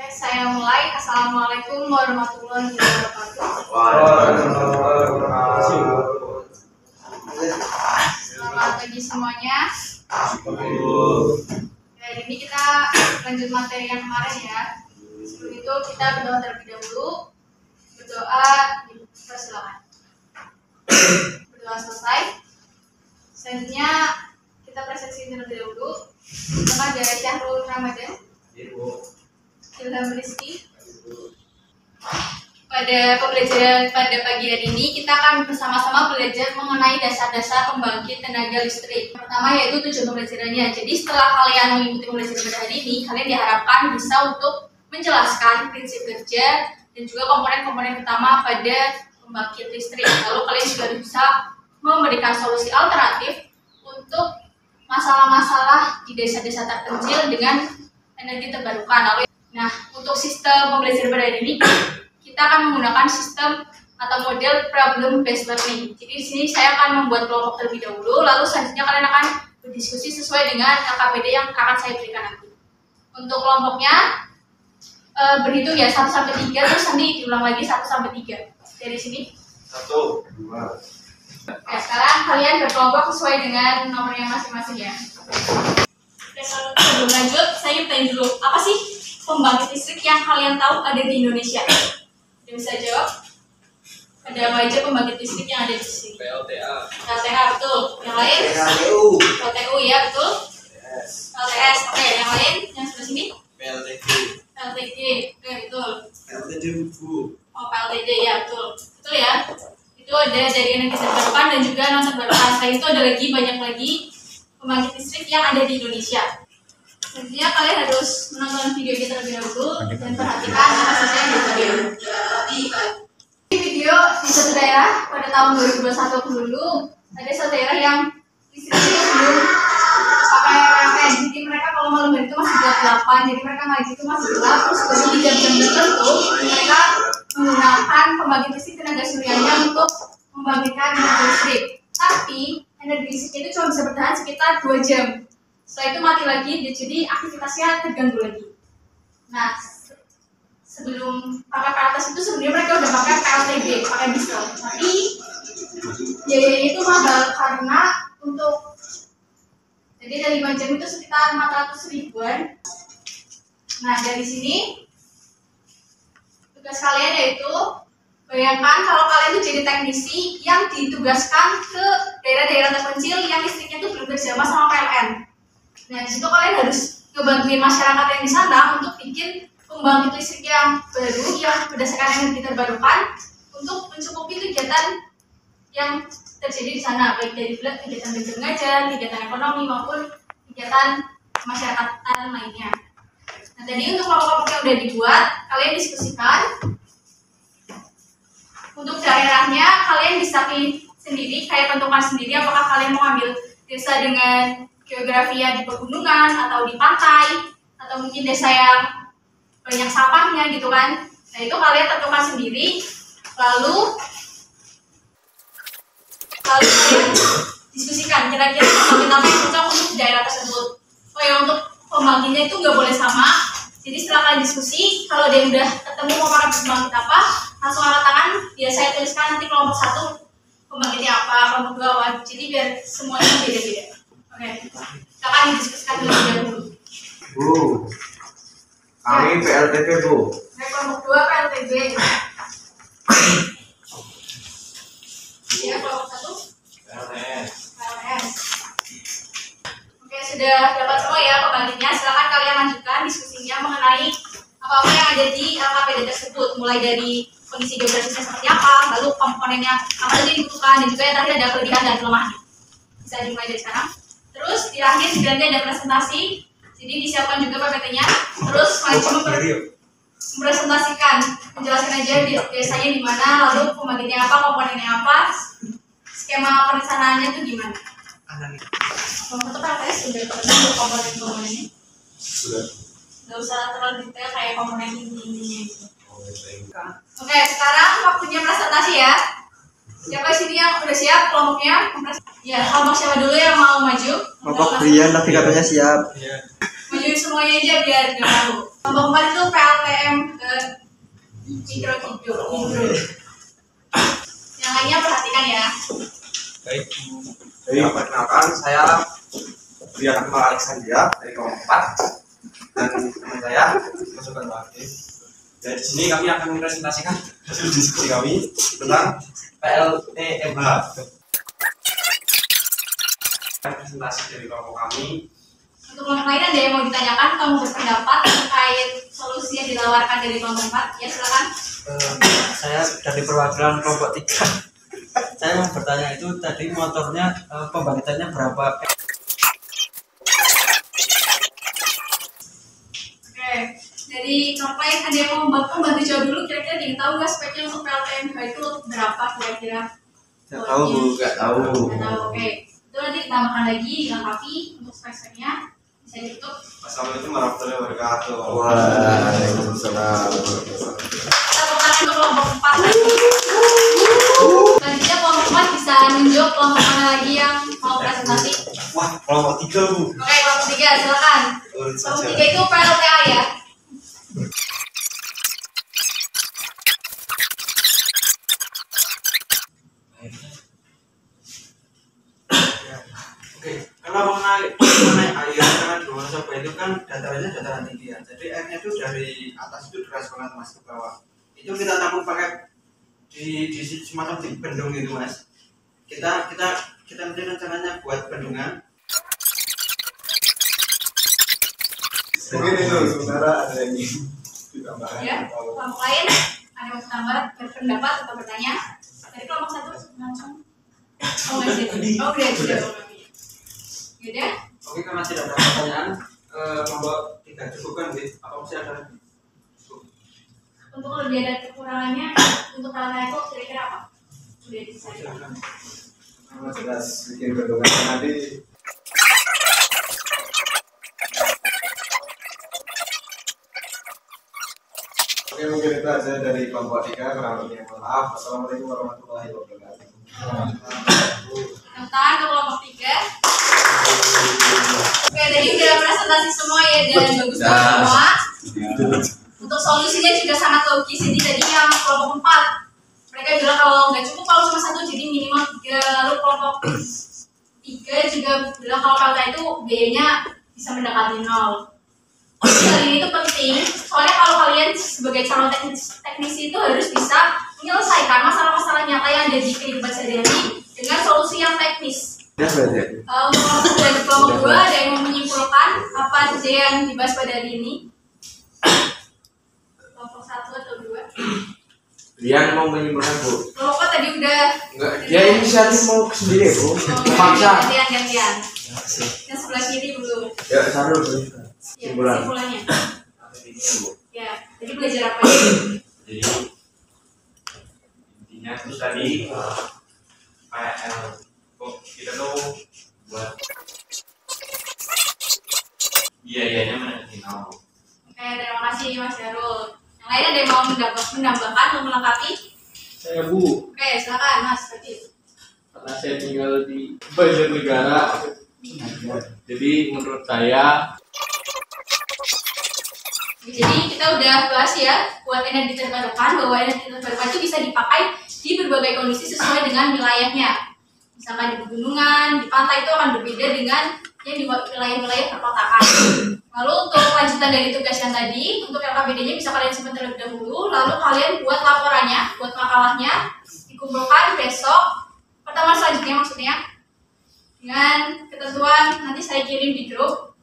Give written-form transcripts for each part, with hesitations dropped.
Saya mulai. Assalamualaikum warahmatullahi wabarakatuh. Selamat pagi semuanya. Hari ini kita lanjut materi yang kemarin ya. Sebelum itu kita berdoa terlebih dahulu. Berdoa, persilakan. Berdoa selesai. Selanjutnya kita presentasi terlebih dahulu. Nama dari Syahrul Ramadan. Ilham Rizky. Pada pembelajaran pada pagi hari ini kita akan bersama-sama belajar mengenai dasar-dasar pembangkit tenaga listrik. Pertama yaitu tujuan pembelajarannya. Jadi setelah kalian mengikuti pembelajaran pada hari ini, kalian diharapkan bisa untuk menjelaskan prinsip kerja dan juga komponen-komponen utama pada pembangkit listrik. Lalu kalian juga bisa memberikan solusi alternatif untuk masalah-masalah di desa-desa terpencil dengan energi terbarukan. Lalu nah, untuk sistem pembelajaran pada hari ini kita akan menggunakan sistem atau model problem based learning. Jadi di sini saya akan membuat kelompok terlebih dahulu, lalu selanjutnya kalian akan berdiskusi sesuai dengan LKPD yang akan saya berikan nanti. Untuk kelompoknya berhitung ya 1 sampai 3, terus nanti diulang lagi 1 sampai 3. Dari sini 1, 2. Ya, sekarang kalian berkelompok sesuai dengan nomornya masing-masing ya. Oke, sebelum lanjut, saya ingin tanya dulu, apa sih pembangkit listrik yang kalian tahu ada di Indonesia? Ada bisa jawab? Ada apa aja pembangkit listrik yang ada di sini? PLTA. PLTA, betul. Yang lain? PLTU, ya betul. LTS, oke. Yang lain? Yang sebelah sini? PLTG. PLTG, oke betul. PLTG Oh, PLTG, ya betul. Betul ya? Itu ada dari energi terbarukan dan juga non terbarukan. Selain itu ada lagi banyak lagi pembangkit listrik yang ada di Indonesia. Selanjutnya kalian harus menonton video kita terlebih dahulu dan perhatikan apa saja yang di video. Di video di satu daerah pada tahun 2021 dulu ada satu daerah yang listriknya belum pakai PLN. Jadi mereka kalau malam hari itu masih gelap-gelapan, jadi mereka malam itu masih gelap. Terus baru di jam-jam tertentu mereka menggunakan pembangkit listrik tenaga suryanya untuk membangkitkan energi listrik. Tapi energi listrik itu cuma bisa bertahan sekitar 2 jam. Setelah itu mati lagi, jadi aktivitasnya terganggu lagi. Nah, sebelum pakai PLTS itu sebenarnya mereka udah pakai PLTB, pakai diesel. Tapi biayanya itu mahal karena untuk jadi dari 5 jam itu sekitar 400 ribuan. Nah, dari sini tugas kalian yaitu bayangkan kalau kalian itu jadi teknisi yang ditugaskan ke daerah-daerah terpencil yang listriknya itu belum terjamah sama PLN. Nah, di situ kalian harus ngebantuin masyarakat yang di sana untuk bikin pembangkit listrik yang baru yang berdasarkan energi terbarukan untuk mencukupi kegiatan yang terjadi di sana, baik dari kegiatan belajar mengajar, kegiatan ekonomi maupun kegiatan masyarakatan lainnya. Nah, tadi untuk kelompok-kelompok yang udah dibuat, kalian diskusikan. Untuk daerahnya kalian bisa pilih sendiri, kayak tentukan sendiri apakah kalian mau ambil desa dengan geografi yang di pegunungan atau di pantai atau mungkin desa yang banyak sampahnya gitu kan. Nah, itu kalian tentukan sendiri, lalu kalian diskusikan kira-kira pembangkit apa yang cocok untuk daerah tersebut. Oh ya, untuk pembangkitnya itu nggak boleh sama. Jadi setelah kalian diskusi, kalau ada yang udah ketemu mau pakai pembangkit apa, langsung angkat tangan. Ya saya tuliskan nanti kelompok 1 pembangkitnya apa, kelompok 2 apa. Jadi biar semuanya beda-beda. Oke, kita akan didiskusikan dulu. Bu, kami PLTG, Bu. Kelompok 2 PLTG. Ya, kelompok 1 PLTS. PLTS. Oke, sudah dapat semua ya pembangkitnya. Silakan kalian lanjutkan diskusinya mengenai apa-apa yang ada di LKPD tersebut, mulai dari kondisi geografisnya seperti apa, lalu komponennya apa saja yang dibutuhkan, dan juga yang tadi ada kelebihan dan kelemahannya. Bisa dimulai dari sekarang. Terus di akhir nanti ada presentasi, jadi disiapkan juga PPT-nya. Terus cuma mempresentasikan, menjelaskan aja biasanya di mana, lalu pembangkitnya apa, komponennya apa, skema perencanaannya itu gimana. Kelompok itu PLTS sudah terbentuk komponen-komponennya. Sudah. Nggak usah terlalu detail kayak komponen intinya gitu. Oke, sekarang waktunya presentasi ya. Siapa sini yang udah siap kelompoknya? Ya, kelompok siapa dulu yang mau maju? Kelompok Brian tapi katanya siap. Maju semuanya aja biar nggak tahu. Kelompok 4 itu PLTM ke mikro. Yang lainnya perhatikan ya. Baik. Perkenalkan, saya Brian Akmal Alexandria dari kelompok 4 dan teman saya masukkan Bakti. Dan di sini kami akan mempresentasikan hasil diskusi kami tentang PLTMH. Presentasi dari kelompok kami. Untuk kelompok lain ada yang mau ditanyakan atau mau berpendapat terkait solusi yang ditawarkan dari kelompok 4? Ya silakan. Saya dari perwakilan kelompok 3. Saya mau bertanya itu tadi motornya pembangkitannya berapa? Oke, dari kelompok lain ada yang mau bantu jawab dulu, kira-kira ada yang tahu nggak speknya untuk PLTMH itu berapa kira-kira? Nggak tahu Bu, nggak tahu. Nggak tahu, oke. Itu nanti ditambahkan lagi, dilengkapi untuk spek-speknya. Bisa ditutup. Assalamualaikum warahmatullahi wabarakatuh. Waalaikumsalam. Kita pertanyaan untuk kelompok 4 lagi. Selanjutnya kelompok 4 bisa nunjuk kelompok mana lagi yang mau presentasi. Wah, kelompok 3 Bu. Oke, kelompok 3 silakan. Urut Kelompok saja. 3 itu PLTA ya. Oke, kalau mengenai air kan Wonosobo itu kan datarannya dataran tinggi ya. Jadi airnya itu dari atas itu deras banget mas ke bawah. Itu kita tampung pakai di semacam di bendung gitu mas. Kita nanti rencananya buat bendungan. Mungkin itu sementara ada yang ditambahkan. Ya, kelompok lain ada yang mau tambah berpendapat atau bertanya? Dari kelompok 1 langsung. Oh, nggak jadi. Oh, udah. Yaudah. Oke, karena tidak ada pertanyaan, kelompok 3 cukup kan gitu? Apa masih ada lagi? Untuk lebih ada kekurangannya, untuk hal-hal itu kira-kira apa? Sudah diselesaikan. Kalau jelas bikin bendungan nanti. Oke, mungkin itu aja dari kelompok 3. Kurang lebihnya mohon maaf. Assalamualaikum warahmatullahi wabarakatuh. Tepuk tangan ke kelompok 3. Oke, tadi udah presentasi semua ya dan bagus semua. Untuk solusinya juga sangat logis. Jadi tadi yang kelompok 4 mereka bilang kalau nggak cukup kalau cuma 1 jadi minimal 3. Lalu kelompok 3 juga bilang kalau PLTA itu biayanya bisa mendekati 0. Jadi hal ini itu penting, soalnya kalau kalian sebagai calon teknisi itu harus bisa menyelesaikan masalah-masalah nyata yang ada di kehidupan sehari-hari dengan solusi yang teknis. Untuk dari kelompok 2 ada yang mau menyimpulkan apa saja yang dibahas pada hari ini? Kelompok 1 atau 2? Brian mau menyimpulkan Bu. Kelompok tadi udah. Enggak, dia inisiatif mau sendiri Bu. Memaksa. Gantian. Yang sebelah kiri belum. Ya, Sarul Bu. Ya, Kesimpulan. kesimpulannya. Intinya Bu. Ya, jadi belajar apa ya? Jadi intinya itu tadi PL kok kita tuh buat biayanya mendekati 0. Oke, terima kasih Mas Darul. Yang lain ada yang mau menambahkan atau melengkapi? Saya Bu, Oke, silakan Mas. Berarti. karena saya tinggal di Banjarnegara, jadi menurut saya Jadi kita udah bahas ya buat energi terbarukan bahwa energi terbarukan itu bisa dipakai di berbagai kondisi sesuai dengan wilayahnya. Misalkan di pegunungan, di pantai itu akan berbeda dengan yang di wilayah-wilayah perkotaan. Lalu untuk lanjutan dari tugas yang tadi, untuk LKPD-nya bisa kalian simpan terlebih dahulu, lalu kalian buat laporannya, buat makalahnya, dikumpulkan besok, pertemuan selanjutnya maksudnya, dengan ketentuan nanti saya kirim di grup.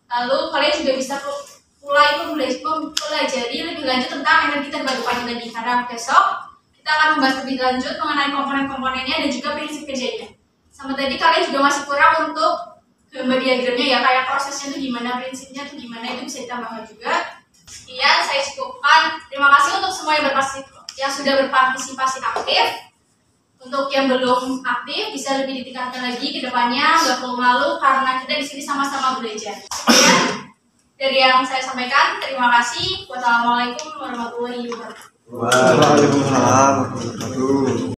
Lalu kalian juga bisa mulai mempelajari lebih lanjut tentang energi terbarukan yang tadi, karena besok kita akan membahas lebih lanjut mengenai komponen-komponennya dan juga prinsip kerjanya. Sama tadi kalian juga masih kurang untuk gambar diagramnya ya, kayak prosesnya itu gimana, prinsipnya itu gimana, itu bisa ditambahkan juga. Sekian, saya cukupkan. Terima kasih untuk semua yang sudah berpartisipasi aktif. Untuk yang belum aktif bisa lebih ditingkatkan lagi ke depannya, nggak perlu malu karena kita di sini sama-sama belajar. Sekian dari yang saya sampaikan. Terima kasih. Wassalamualaikum warahmatullahi wabarakatuh. Waalaikumsalam warahmatullahi wabarakatuh.